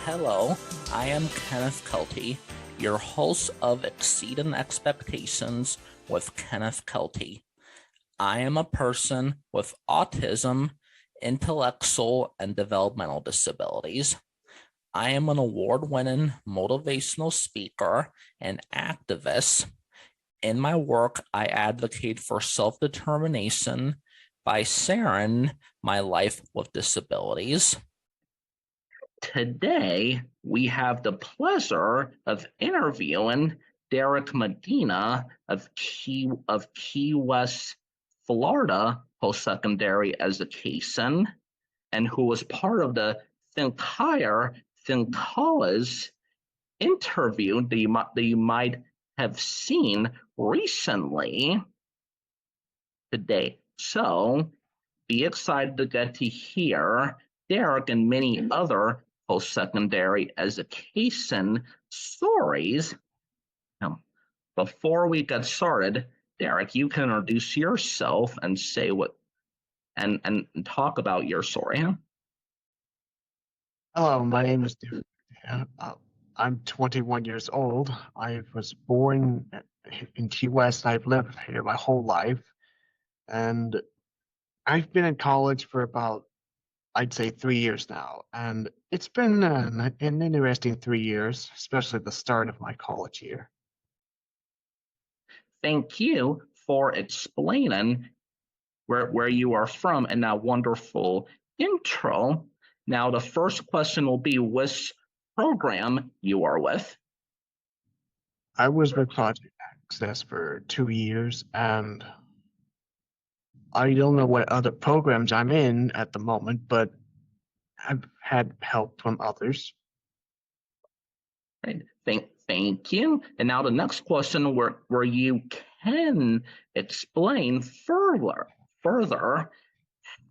Hello, I am Kenneth Kelty, your host of Exceeding Expectations with Kenneth Kelty. I am a person with autism, intellectual, and developmental disabilities. I am an award-winning motivational speaker and activist. In my work, I advocate for self-determination by sharing my life with disabilities. Today, we have the pleasure of interviewing Derrick Medina of Key West, Florida, post-secondary education, and who was part of the Think Higher, Think College interview that you might have seen recently today. So be excited to get to hear Derrick and many other post-secondary education stories. Now, before we get started, Derrick, you can introduce yourself and say what and talk about your story. Hello, my name is Derrick. I'm 21 years old. I was born in Key West. I've lived here my whole life, and I've been in college for about, I'd say, 3 years now. And it's been an interesting 3 years, especially the start of my college year. Thank you for explaining where you are from and that wonderful intro. Now, the first question will be which program you are with. I was with Project Access for 2 years, and I don't know what other programs I'm in at the moment, but I've had help from others. Right. Thank you. And now the next question where you can explain further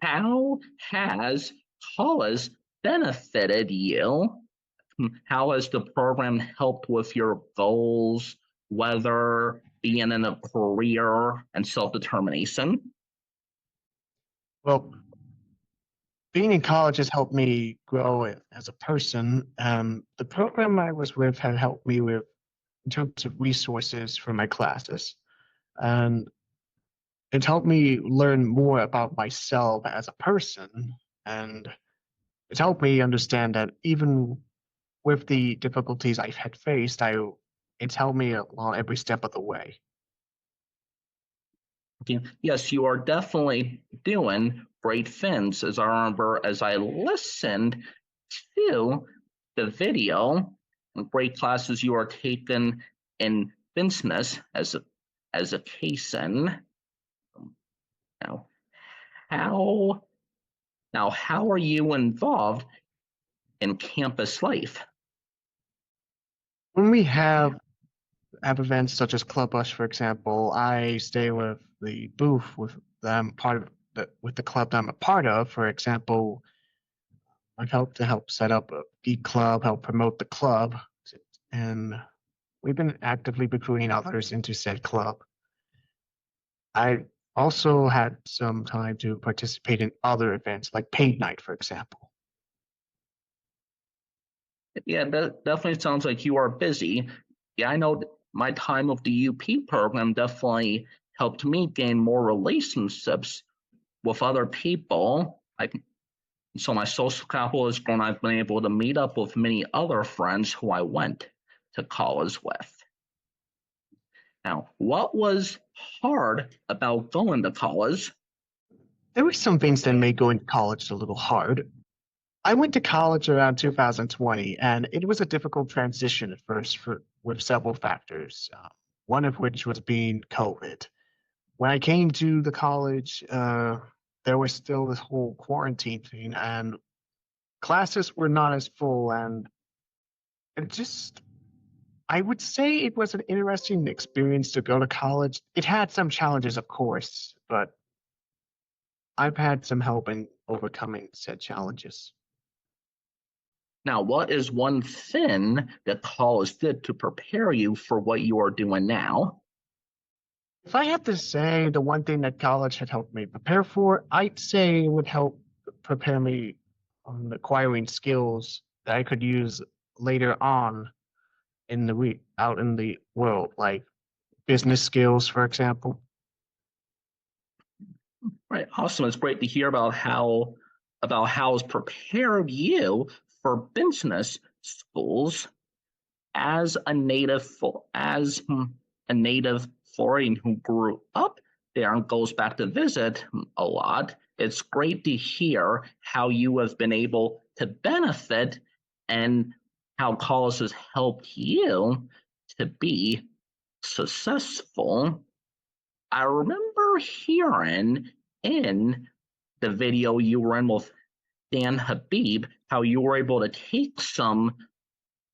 how has college benefited you? How has the program helped with your goals, whether being in a career and self-determination? Well, being in college has helped me grow as a person. The program I was with had helped me with in terms of resources for my classes, and it helped me learn more about myself as a person. And it helped me understand that even with the difficulties I've had faced, it's helped me along every step of the way. Yes, you are definitely doing great things. As I remember, as I listened to the video, great classes you are taking in business as a case in. Now, how how are you involved in campus life? When we have events such as Club Bush, for example, I stay with the booth with them part of with the club that I'm a part of. For example, I've help set up a geek club, help promote the club, and we've been actively recruiting others into said club. I also had some time to participate in other events like paint night, for example. Yeah, that definitely sounds like you are busy. Yeah, I know my time with the UP program definitely helped me gain more relationships with other people. So my social capital has grown. I've been able to meet up with many other friends who I went to college with. Now, what was hard about going to college? There were some things that made going to college a little hard. I went to college around 2020, and it was a difficult transition at first with several factors, one of which was being COVID. When I came to the college, there was still this whole quarantine thing, and classes were not as full, and I would say it was an interesting experience to go to college. It had some challenges, of course, but I've had some help in overcoming said challenges. Now, what is one thing that college did to prepare you for what you are doing now? If I had to say the one thing that college had helped me prepare for, I'd say it would help prepare me on acquiring skills that I could use later on in the week out in the world, like business skills, for example. Right. Awesome. It's great to hear about how it's prepared you for business schools as a native Floridian who grew up there and goes back to visit a lot. It's great to hear how you have been able to benefit and how college has helped you to be successful. I remember hearing in the video you were in with Dan Habib how you were able to take some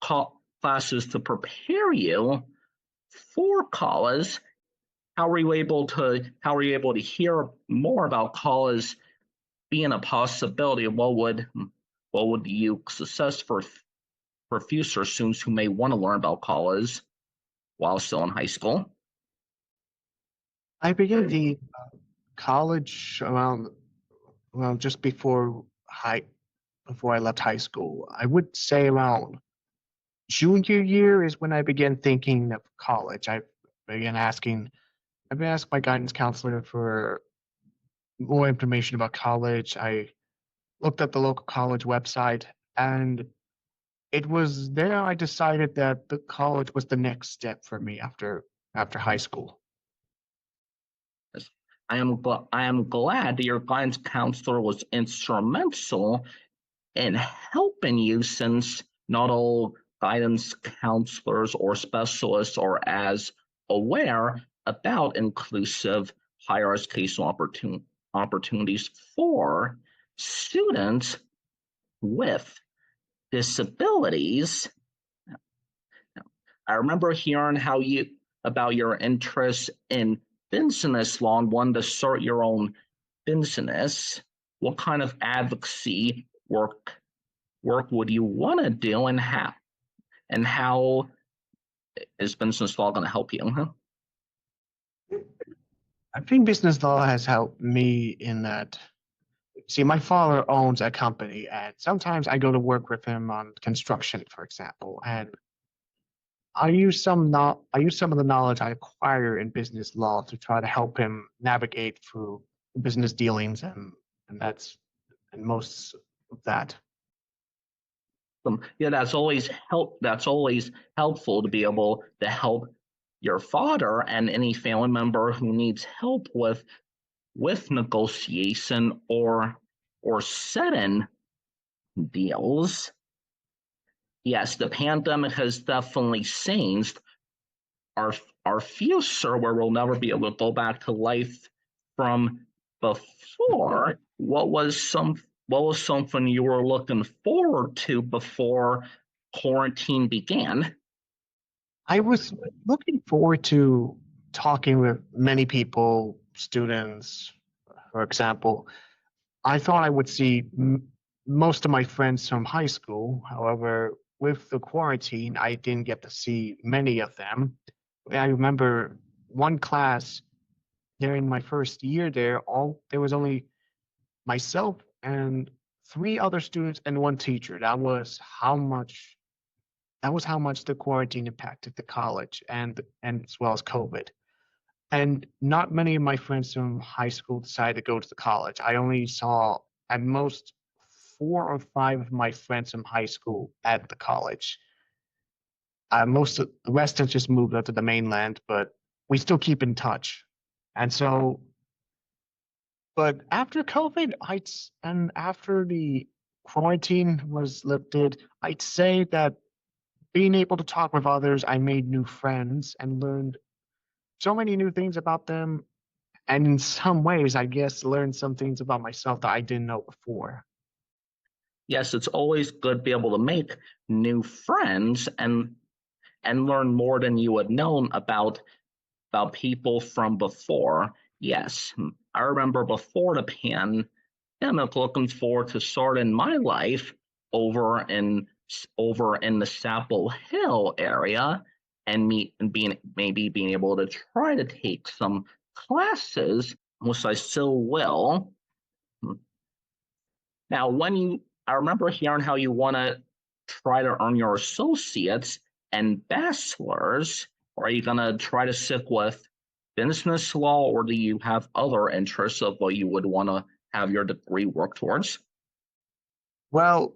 classes to prepare you for college. How were you able to hear more about college being a possibility? What would you success for future students who may want to learn about college while still in high school? I began the college around well just before I left high school. I would say around junior year is when I began thinking of college. Began asking I've been asked my guidance counselor for more information about college. I looked at the local college website, and it was there I decided that the college was the next step for me after high school. Yes. I am glad that your guidance counselor was instrumental in helping you, since not all guidance counselors or specialists are as aware about inclusive higher educational opportunities for students with disabilities. I remember hearing how you about your interest in business law and wanting to start your own business. What kind of advocacy work would you want to do, and how is business law going to help you? Huh? I think business law has helped me in that. See, my father owns a company, and sometimes I go to work with him on construction, for example, and I use some of the knowledge I acquire in business law to try to help him navigate through business dealings and most of that. Yeah, That's always helpful to be able to help your father and any family member who needs help with negotiation or setting deals. Yes, the pandemic has definitely changed our our future, where we'll never be able to go back to life from before. What was something you were looking forward to before quarantine began? I was looking forward to talking with many people, students, for example. I thought I would see most of my friends from high school. However, with the quarantine, I didn't get to see many of them. I remember one class during my first year there, all there was only myself and three other students and one teacher. That was how much the quarantine impacted the college and as well as COVID. And not many of my friends from high school decided to go to the college. I only saw at most 4 or 5 of my friends from high school at the college. Most of the rest have just moved out to the mainland, but we still keep in touch. And so, but after COVID, and after the quarantine was lifted, I'd say that being able to talk with others, I made new friends and learned so many new things about them. And in some ways, I guess, learned some things about myself that I didn't know before. Yes, it's always good to be able to make new friends and learn more than you had known about people from before. Yes, I remember before the pandemic looking forward to starting my life over in over in the Chapel Hill area and being able to try to take some classes, which I still will. Now, I remember hearing how you want to try to earn your associates and bachelors, or are you going to try to stick with business law, or do you have other interests of what you would want to have your degree work towards? Well,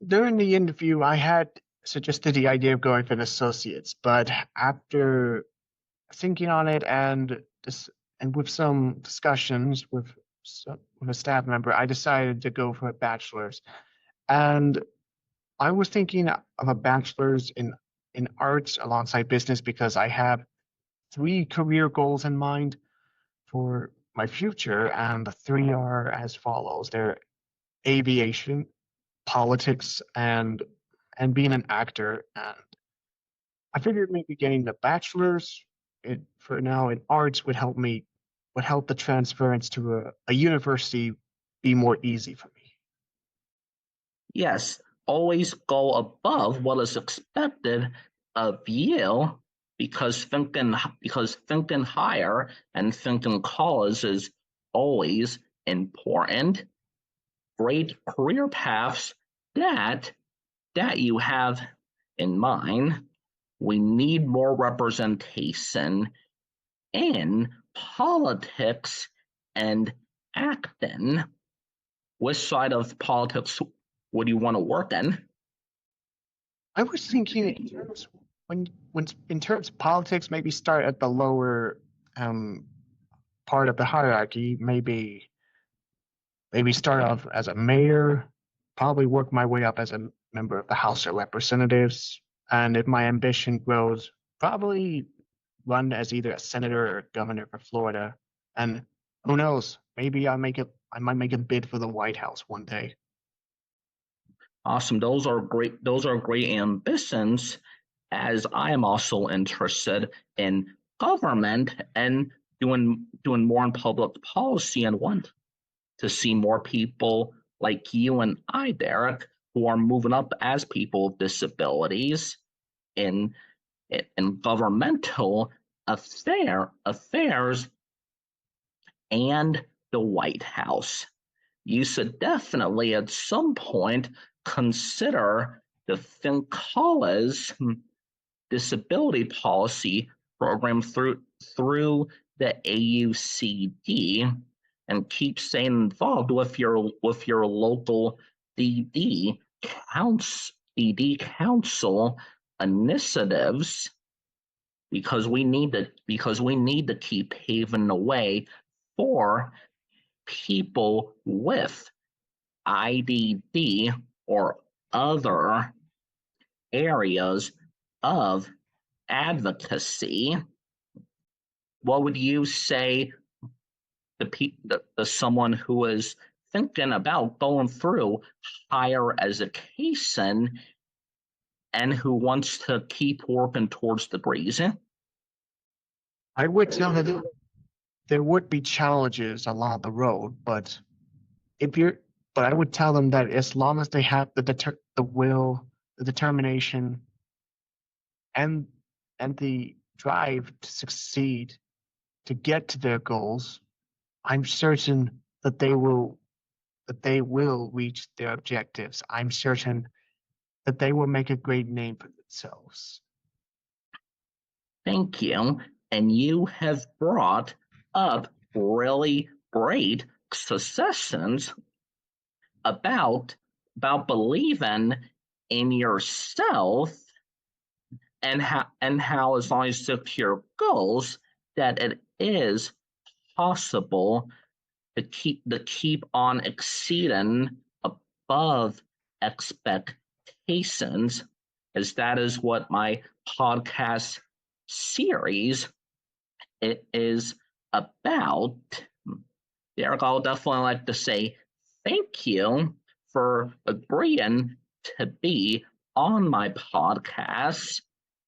during the interview, I had suggested the idea of going for an associate's, but after thinking on it and with some discussions with a staff member, I decided to go for a bachelor's. And I was thinking of a bachelor's in arts alongside business because I have three career goals in mind for my future, and the three are as follows. They're aviation, politics, and being an actor. And I figured maybe getting the bachelor's for now in arts would help the transference to a university be more easy for me. Yes, always go above what is expected of you because thinking higher and thinking college is always important. Great career paths that that you have in mind. We need more representation in politics and acting. Which side of politics would you want to work in? I was thinking when in terms of politics, maybe start at the lower um, part of the hierarchy. Maybe start off as a mayor, probably work my way up as a member of the House of Representatives, and if my ambition grows, probably run as either a senator or a governor for Florida. And who knows, maybe I might make a bid for the White House one day. Awesome. Those are great ambitions, as I am also interested in government and doing more in public policy and want to see more people like you and I, Derek, who are moving up as people with disabilities in in governmental affairs and the White House. You should definitely at some point consider the Fincolla's disability policy program through the AUCD and keep staying involved with your local DD council initiatives because we need to keep paving the way for people with IDD or other areas of advocacy. What would you say to someone who is thinking about going through higher education and who wants to keep working towards degrees? I would tell them there would be challenges along the road, if you're, but I would tell them that as long as they have the will, the determination, and the drive to succeed, to get to their goals, I'm certain that they will reach their objectives. I'm certain that they will make a great name for themselves. Thank you. And you have brought up really great suggestions about believing in yourself and how as long as you stick to your goals that it is possible to keep on exceeding above expectations, as that is what my podcast series is about. Derek, I'll definitely like to say thank you for agreeing to be on my podcast,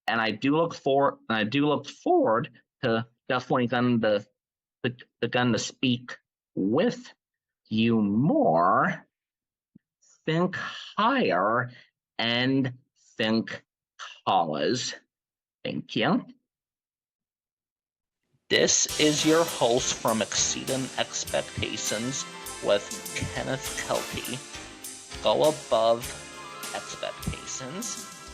and I do look forward to definitely going to speak with you more. Think higher and think college. Thank you. This is your host from Exceeding Expectations with Kenneth Kelty. Go above expectations.